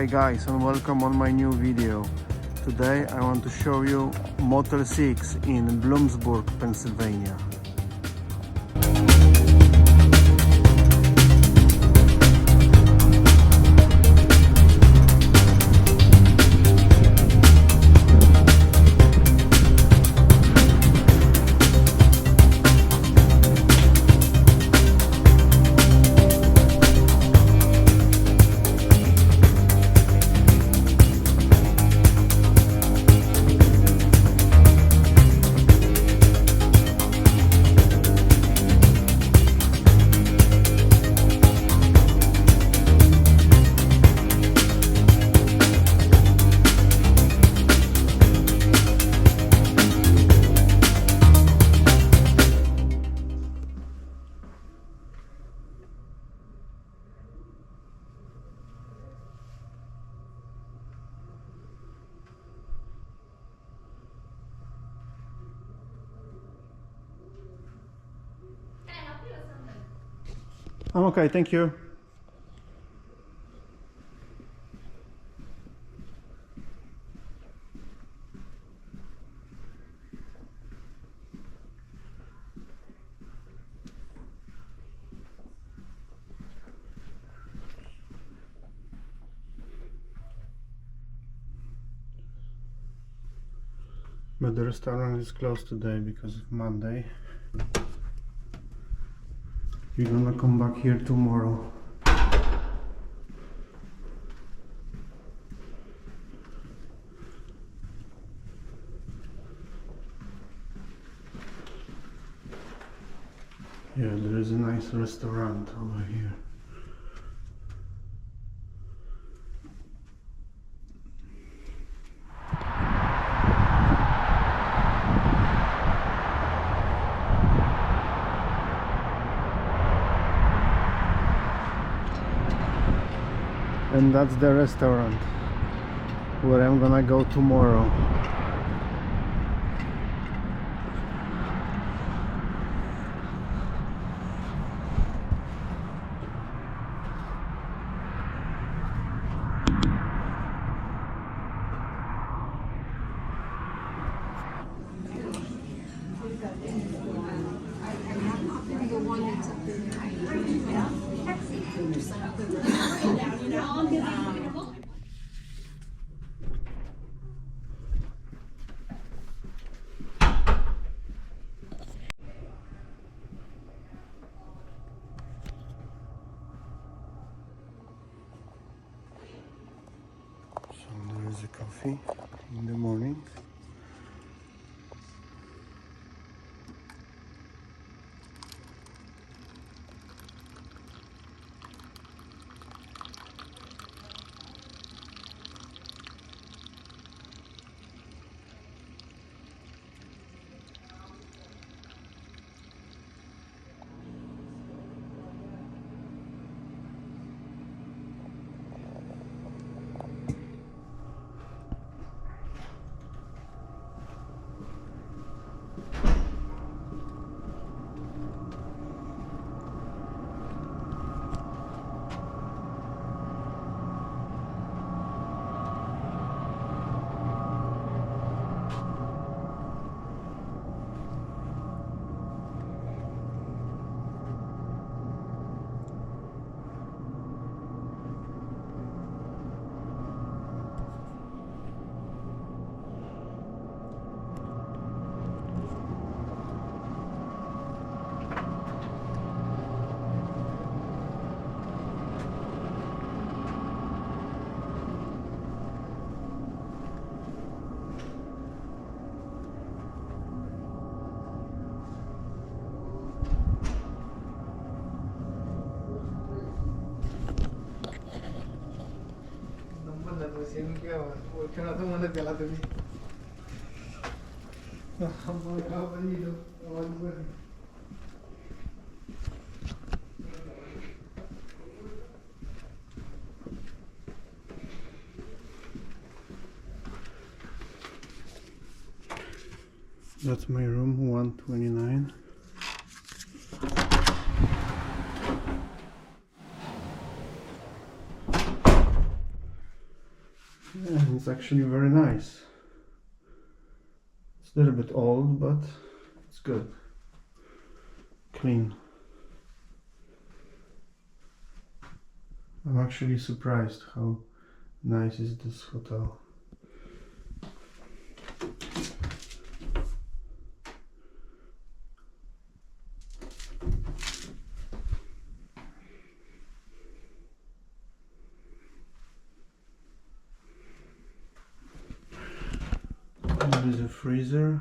Hi guys, and welcome on my new video. Today I want to show you Motel 6 in Bloomsburg, Pennsylvania. I'm okay, thank you. But the restaurant is closed today because of Monday. We're gonna come back here tomorrow. Yeah, there is a nice restaurant over here. And that's the restaurant where I'm gonna go tomorrow. So there is a coffee in the morning. That's my room, 129. It's actually very nice. It's a little bit old, but it's good. Clean. I'm actually surprised how nice is this hotel. There is a freezer.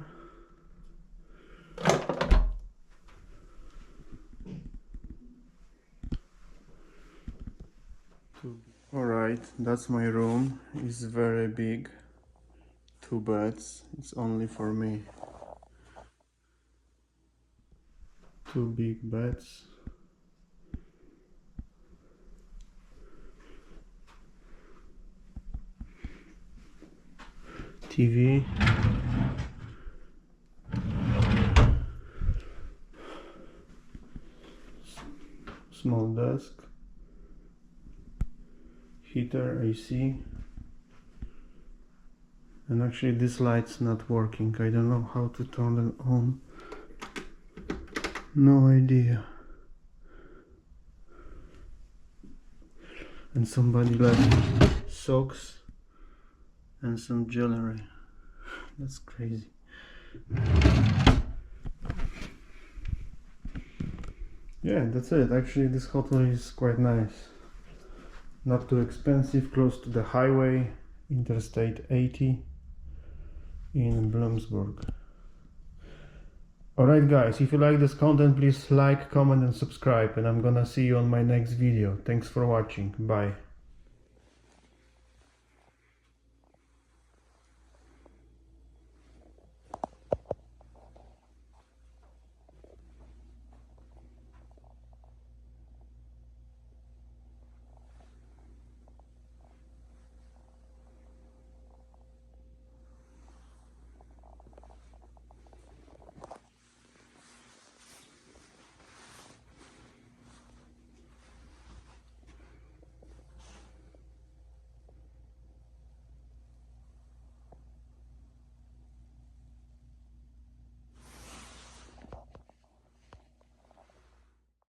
Alright, that's my room. It's very big. 2 beds. It's only for me. 2 big beds. TV. Small desk. Heater, AC. And actually this light's not working. I don't know how to turn it on. No idea. And somebody left socks and some jewelry. That's crazy. Yeah, that's it. Actually this hotel is quite nice. Not too expensive, close to the highway, Interstate 80 in Bloomsburg. Alright guys, if you like this content, please like, comment and subscribe, and I'm gonna see you on my next video. Thanks for watching. Bye.